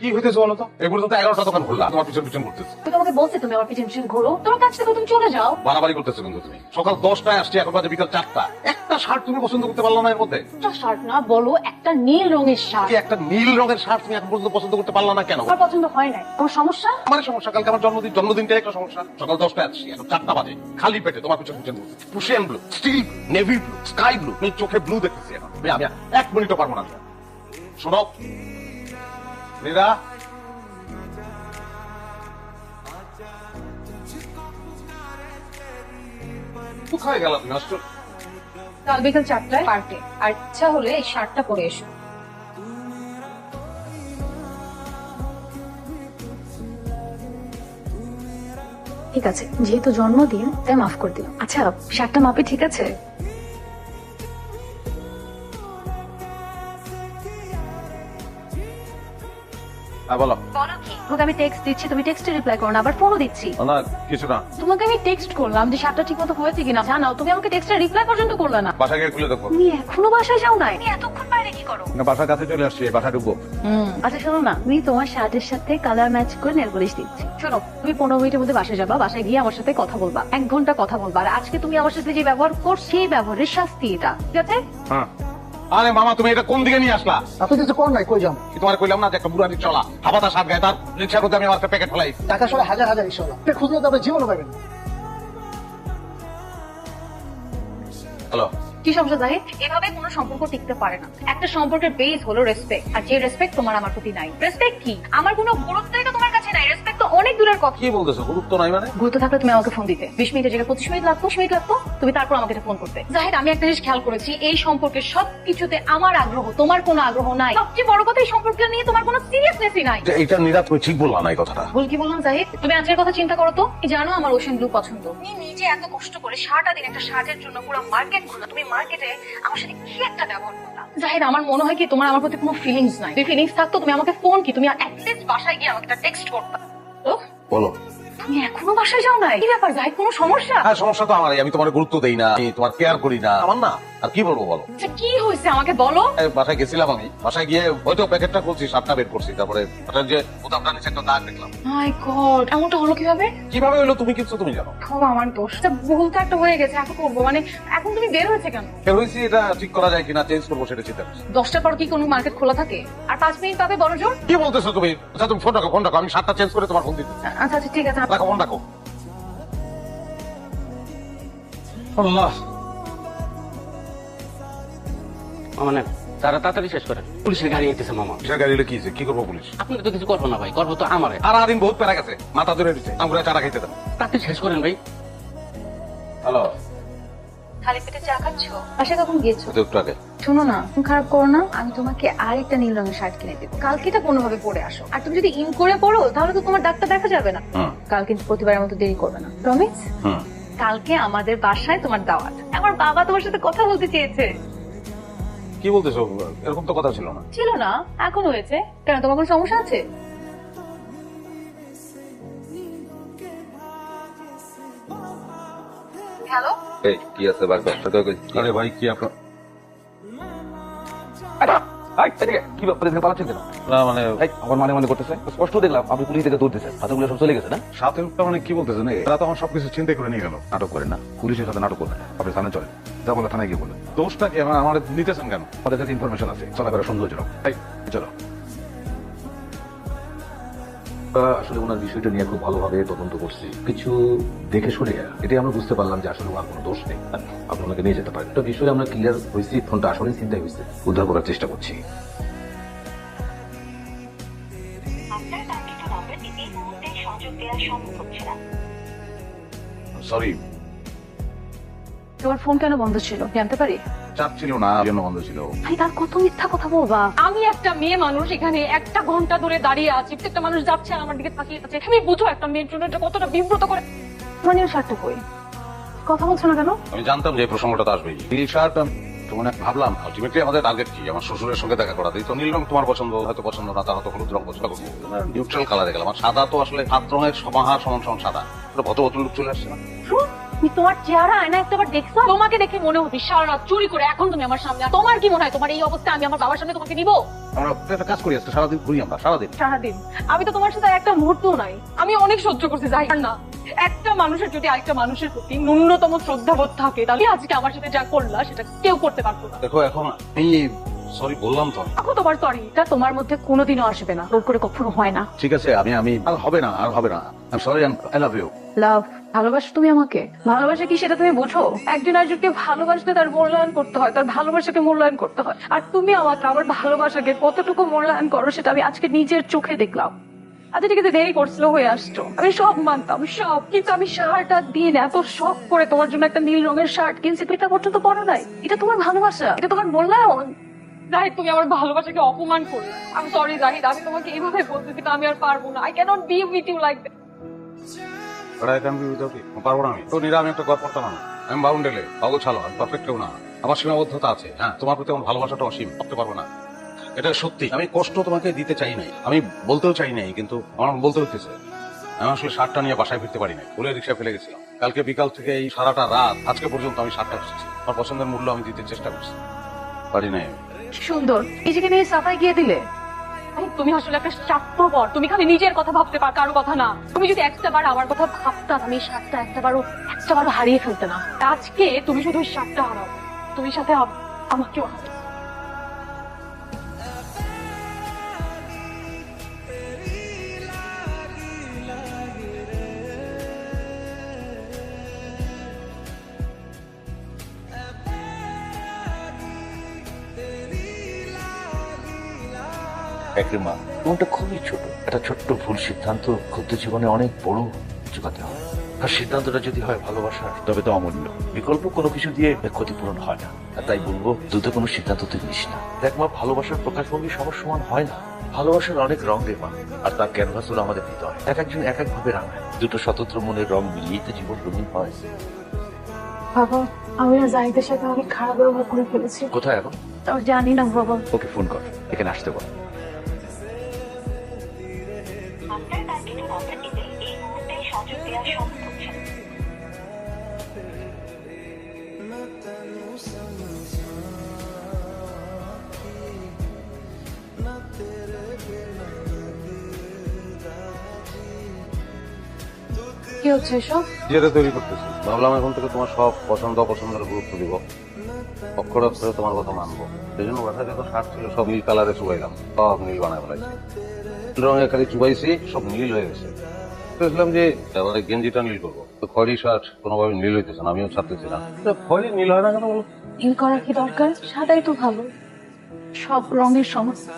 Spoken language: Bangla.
কি হইতেছে বলো তো? এই পর্যন্ত 11টা দোকান খুললা, তোমার পিছন পিছন করতেছে। তুমি তোমাকে বলছি তুমি আমার পিছন পিছন ঘুরো, তোমার কাছ থেকে তুমি চলে যাও। বাড়াবাড়ি করতেছে কিন্তু তুমি। সকাল 10টায় আসছি, এখন বাজে বিকাল 4টা। একটা শার্ট তুমি পছন্দ করতে পারলা না এর মধ্যে? একটা শার্ট না, বলো একটা নীল রঙের শার্ট। কি একটা নীল রঙের শার্ট তুমি এখন পর্যন্ত পছন্দ করতে পারলা না কেন? আমার পছন্দ হয় নাই, তোমার সমস্যা? আমার সমস্যা, কালকে আমার জন্মদিনটাই একটা সমস্যা। সকাল 10টায় আসছি, এখন 4টা বাজে, খালি পেটে তোমার পিছন পিছন ঘুরতেছি। Prussian blue, steel navy blue, sky blue, আমি চোখে ব্লু দেখতেছি এখন। আমি 1 মিনিটও পারবো না। শোনো মীরা, কোথায় গেল তুমি? কাল বিকাল 4টায় পার্কে, আর ইচ্ছা হলে এই শার্টটা পরে এসো। ঠিক আছে, যেহেতু জন্মদিন তাই মাফ করে দিলাম। আচ্ছা, শার্টটা মাপে ঠিক আছে? বলো। বলো কি? তোমাকে আমি টেক্সট দিচ্ছি, তুমি টেক্সটে রিপ্লাই করো না, আবার ফোনও দিচ্ছি। না কিছু না, তোমাকে আমি টেক্সট করলাম যে শার্টটা ঠিক মতো হয়েছে কিনা জানাও, তুমি আমাকে টেক্সটে রিপ্লাই পর্যন্ত করলে না। বাসা গিয়ে খুলে দেখো। তুমি এখনো বাসায় যাও নাই? তুমি এতক্ষণ বাইরে কি করো? না, বাসার কাছে চলে আসছি, বাসা ঢুকবো। আচ্ছা শোনো না, তুমি তোমার শার্টের সাথে কালার ম্যাচ করে নেল পলিশ দিচ্ছি। শোনো, তুমি 15 মিনিটের মধ্যে বাসায় যাবা, বাসায় গিয়ে আমার সাথে কথা বলবা, 1 ঘন্টা কথা বলবা। আর আজকে তুমি আমার সাথে যে ব্যবহার করছো সেই ব্যবহারের শাস্তি এটা, ঠিক আছে? হ্যাঁ। আরে মামা, তুমি এটা কোন দিকে নিয়ে আসলা? আপনি কিছু কর নাই, কই যাম? তোমার কইলাম না যে একটা বুড়াটি চলা হাবাতা সাত গায়ে, তার রিক্সার মধ্যে আমি আমার একটা প্যাকেট ফেলাই। টাকা সরে হাজার হাজার ইনশাল্লাহ, আপনি খুঁজলে তো আপনি জীবনও পাবেন না। হ্যালো, কি সমস্যা জাহিদ? এভাবে কোনো সম্পর্ক টিকতে পারে না। একটা সম্পর্কের বেস হলো রেসপেক্ট, আর যে রেসপেক্ট তোমার আমার প্রতি নাই। রেসপেক্ট কি? আমার কোনো গুরুত্বই তো তোমার কাছে নাই। রেসপেক্ট তো অনেক দূরের কথা। কি বলতেছো? গুরুত্ব নাই মানে? গুরুত্ব থাকলে তুমি আমাকে ফোন দিতে। 20 মিনিটের জায়গায় 25 মিনিট লাগতো, 20 মিনিট লাগতো, তুমি তারপর আমাকে ফোন করতে। জাহিদ, আমি একটা জিনিস খেয়াল করেছি, এই সম্পর্কের সবকিছুতে আমার আগ্রহ, তোমার কোনো আগ্রহ নাই। সবচেয়ে বড় কথা, এই সম্পর্কটা নিয়ে তোমার কোনো সিরিয়াসনেসই নাই। এটা নিরাত তুমি ঠিক বললা না এই কথাটা। ভুল কি বললাম জাহিদ? তুমি আজকের কথা চিন্তা করো তো। কি জানো, আমার ওশেন ব্লু পছন্দ। তুমি নিজে এত কষ্ট করে সারাটা দিন একটা শার্টের জন্য পুরো মার্কেট ঘুরো, তুমি মার্কেটে আমার সাথে কি একটা ব্যবহার করলা। জাহিদ, আমার মনে হয় কি তোমার আমার প্রতি কোনো ফিলিংস নাই। যদি ফিলিংস থাকতো তুমি আমাকে ফোন কি, তুমি অ্যাটলিস্ট বাসায় গিয়ে আমাকে একটা টেক্সট করতে। বলো। তুমি এখনো বাসায় যাও নাই? কি ব্যাপার জাহিদ, কোনো সমস্যা? হ্যাঁ, সমস্যা তো আমারই। আমি তোমার গুরুত্ব দেই না, আমি তোমার কেয়ার করি না, আমার না। আর কি বলবো বলো? আচ্ছা, কি হয়েছে আমাকে বলো। বাসায় গেছিলাম, আমি বাসায় গিয়ে হয়তো প্যাকেটটা খুলছি, সাতটা বের করছি, তারপরে ওটার যে বোতামটা নিচে একটা দাগ দেখলাম। মাই গড, এমনটা হলো কিভাবে? কিভাবে হলো তুমি কিছু তুমি জানো? ও, আমার দোষ। ভুল তো একটা হয়ে গেছে, এখন করবো মানে? এখন তুমি বের হয়েছে কেন? বের হয়েছি, এটা ঠিক করা যায় কিনা, চেঞ্জ করবো সেটা চিন্তা করছি। 10টার পর কি কোনো মার্কেট খোলা থাকে? আর 5 মিনিট পাবে বড় জোর। কি বলতেছো তুমি? আচ্ছা তুমি ফোন রাখো, আমি সাতটা চেঞ্জ করে তোমার ফোন দিচ্ছি। আচ্ছা আচ্ছা, ঠিক আছে। রাখো, ফোন রাখো। আল্লাহ, মানে তারা তাড়াতাড়ি শেষ করেন, পুলিশের গাড়ি আইতেছে মামা। কিসের গাড়ি হলে কি হয়েছে? কি করবো পুলিশ? আপনি তো কিছু করবো না ভাই, করবো তো আমারে। আর দিন বহুত পেরা গেছে, মাথা ধরে দিচ্ছে, আমরা চারা খাইতে দাও। তাড়াতাড়ি শেষ করেন ভাই। হ্যালো, খালি পেটে চা খাচ্ছ? বাসায় কখন গিয়েছো? একটু আগে। শোনো না, তুমি খারাপ করো না, আমি তোমাকে আরেকটা নীল রঙের শার্ট কিনে দেবো। কালকে এটা কোনোভাবে পরে আসো। আর তুমি যদি ইন করে পড়ো তাহলে তো তোমার ডাক্তার দেখা যাবে না। কাল কিন্তু প্রতিবারের মতো দেরি করবে না, প্রমিস? কালকে আমাদের বাসায় তোমার দাওয়াত। আমার বাবা তোমার সাথে কথা বলতে চেয়েছে। কি বলতেছো? এরকম তো কথা ছিল না। ছিল না, এখন হয়েছে। কেন, তোমার কোনো সমস্যা আছে? হ্যালো, এই কি আছে বারবার আরে ভাই, কি আপনার? কি ব্যাপারে পালাচ্ছেন কেন? না মানে আমার মানে করতেছে, স্পষ্ট দেখলাম আপনি পুলিশ থেকে দৌড় দিচ্ছেন, হাতগুলো সব চলে গেছে না? সাথে মানে কি বলতেছেন? এরা তো আমার সবকিছু চিন্তা করে নিয়ে গেল। নাটক করেন না, পুলিশের সাথে নাটক করবেন। আপনি থানায় চলেন, যা বলে থানায় গিয়ে বলেন। দোষটা কি? আমার নিতেছেন কেন? আমাদের কাছে ইনফরমেশন আছে, চলাফেরা সৌন্দর্যজনক। এই, চলো। আসলে ওনার বিষয়টা নিয়ে খুব ভালোভাবে তদন্ত করছি, কিছু দেখে শুনে এটাই আমরা বুঝতে পারলাম যে আসলে ওনার কোনো দোষ নেই। আপনি ওনাকে নিয়ে যেতে পারেন। একটা বিষয়ে আমরা ক্লিয়ার হয়েছি, ফোনটা আসলে চিন্তাই হয়েছে, উদ্ধার করার চেষ্টা করছি। সরি। তোমার ফোন কেন বন্ধ ছিল জানতে পারি? চাপ ছিল না, জন্য বন্ধ ছিল। ভাই, তার কত মিথ্যা কথা বলবা। আমি একটা মেয়ে মানুষ, এখানে 1 ঘন্টা ধরে দাঁড়িয়ে আছি, প্রত্যেকটা মানুষ যাচ্ছে আর আমার দিকে তাকিয়ে আছে। তুমি বুঝো একটা মেয়ের জন্য এটা কতটা বিব্রত করে। মানে শার্টটা কই? কথা বলছো না কেন? আমি জানতাম যে এই প্রসঙ্গটা তো আসবেই। নীল শার্ট মানে ভাবলাম আলটিমেটলি আমাদের টার্গেট কি? আমার শ্বশুরের সঙ্গে দেখা করা। তো নীল রং তোমার পছন্দ, হয়তো পছন্দ না, তার হয়তো হলুদ রং পছন্দ করবো, নিউট্রাল কালারে গেলাম। আর সাদা তো আসলে 7 রঙের সমাহার সমান সমান সাদা, ভদ্র ভদ্র লুক চলে আসছে না? তুমি তোমার চেহারা আয়না একটাবার দেখছো? তোমাকে দেখে মনে হচ্ছে সারা রাত চুরি করে এখন তুমি আমার সামনে। তোমার কি মনে হয় তোমার এই অবস্থা আমি আমার বাবার সামনে তোমাকে নিব? আমরা একটা কাজ করি আজকে সারাদিন ঘুরি আমরা সারাদিন। সারাদিন আমি তো তোমার সাথে একটা মুহূর্ত নাই। আমি অনেক সহ্য করছি জাহির না। একটা মানুষের যদি আরেকটা মানুষের প্রতি ন্যূনতম শ্রদ্ধাবোধ থাকে তাহলে আজকে আমার সাথে যা করলা সেটা কেউ করতে পারতো না। দেখো এখন আমি সরি বললাম তো। এখন তোমার সরি এটা তোমার মধ্যে কোনোদিনও আসবে না, রোড করে কখনো হয় না। ঠিক আছে আমি আমি আর হবে না আর হবে না। I sorry I love you. Love ভালোবাসো তুমি আমাকে? ভালোবাসা কি সেটা তুমি বোঝো? একজন আরেকজনকে ভালোবাসলে তার মূল্যায়ন করতে হয়, তার ভালোবাসাকে মূল্যায়ন করতে হয়। আর তুমি আমাকে আমার ভালোবাসাকে কতটুকু মূল্যায়ন করো সেটা আমি আজকে নিজের চোখে দেখলাম। আচ্ছা ঠিক আছে, দেরি করছিল হয়ে আসছো, আমি সব মানতাম সব, কিন্তু আমি সারাটা দিন এত শখ করে তোমার জন্য একটা নীল রঙের শার্ট কিনছি, তুমি এটা পর্যন্ত পরো নাই। এটা তোমার ভালোবাসা? এটা তোমার মূল্যায়ন? জাহিদ তুমি আমার ভালোবাসাকে অপমান করো। আমি সরি জাহিদ, আমি তোমাকে এইভাবে বলতেছি না, আমি আর পারবো না। I cannot be with you like that. I can be with you. পারবো না আমি তো নিরা, আমি একটা গল্প করতাম না। আমি বাউন্ডেলে অগোছালো, আমি পারফেক্ট কেউ না। আমার সীমাবদ্ধতা আছে। হ্যাঁ, তোমার প্রতি আমার ভালোবাসাটা অসীম, করতে পারবো না। এটা সত্যি, আমি কষ্ট তোমাকে দিতে চাই নাই, আমি বলতেও চাই নাই, কিন্তু আমার বলতে হচ্ছে আমি আসলে শার্টটা নিয়ে বাসায় ফিরতে পারি নাই, বলে রিক্সা ফেলে গেছিলাম। কালকে বিকাল থেকে এই সারাটা রাত আজকে পর্যন্ত আমি শার্টটা খুঁজছি। আমার পছন্দের মূল্য আমি দিতে চেষ্টা করছি, পারি নাই। সুন্দর নিজেকে নিয়ে সাফাই গিয়ে দিলে। তুমি আসলে একটা স্বার্থপর, তুমি খালি নিজের কথা ভাবতে পার, কারো কথা না। তুমি যদি একটা বার আমার কথা ভাবতা আমি শার্টটা একটাবারও হারিয়ে ফেলতে না। আজকে তুমি শুধু শার্টটা হারাও, তুমি সাথে আমাকেও হারাও। একরিমা, মনটা খুবই ছোট। একটা ছোট্ট ভুল সিদ্ধান্ত ক্ষুদ্র জীবনে অনেক বড় চুকাতে হয়। আর সিদ্ধান্তটা যদি হয় ভালোবাসার, তবে তো অমূল্য। বিকল্প কোনো কিছু দিয়ে ক্ষতিপূরণ হয় না। আর তাই বলবো, দ্রুত কোনো সিদ্ধান্ত তুই নিস না। দেখ মা, ভালোবাসার প্রকাশভঙ্গি সবার সমান হয় না। ভালোবাসার অনেক রং রে মা, আর তার ক্যানভাস হলো আমাদের হৃদয়। এক একজন এক এক ভাবে রাঙায়। দুটো স্বতন্ত্র মনের রং মিলিয়েই তো জীবন রঙিন হয়। বাবা, আমি না জাহিদের সাথে অনেক খারাপ ব্যবহার করে ফেলেছি। কোথায় এখন? তাও জানি না বাবা। ওকে ফোন কর, এখানে আসতে বল। আপনার কাঙ্ক্ষিত নম্বরটিতে এই মুহূর্তে সংযোগ দেওয়া সম্ভব হচ্ছে না। কি হচ্ছে এসব? যেটা তৈরি করতেছি, ভাবলাম এখন থেকে তোমার সব পছন্দ অপছন্দের গুরুত্ব দিব, অক্ষর অক্ষরে তোমার কথা মানবো। সেই জন্য বাসায় যত শার্ট ছিল সব নীল কালারে চুবাইলাম, সব নীল বানায় ফেলাইছি। রঙে খালি চুবাইছি, সব নীল হয়ে গেছে। বুঝলাম যে এবারে গেঞ্জিটা নীল করবো, তো খয়েরি শার্ট কোনোভাবে নীল হইতেছে না, আমিও ছাড়তেছিলাম। খয়েরি নীল হয় না কেন বলো? নীল করা কি দরকার? সাদাই তো ভালো, সব রঙের সমস্যা।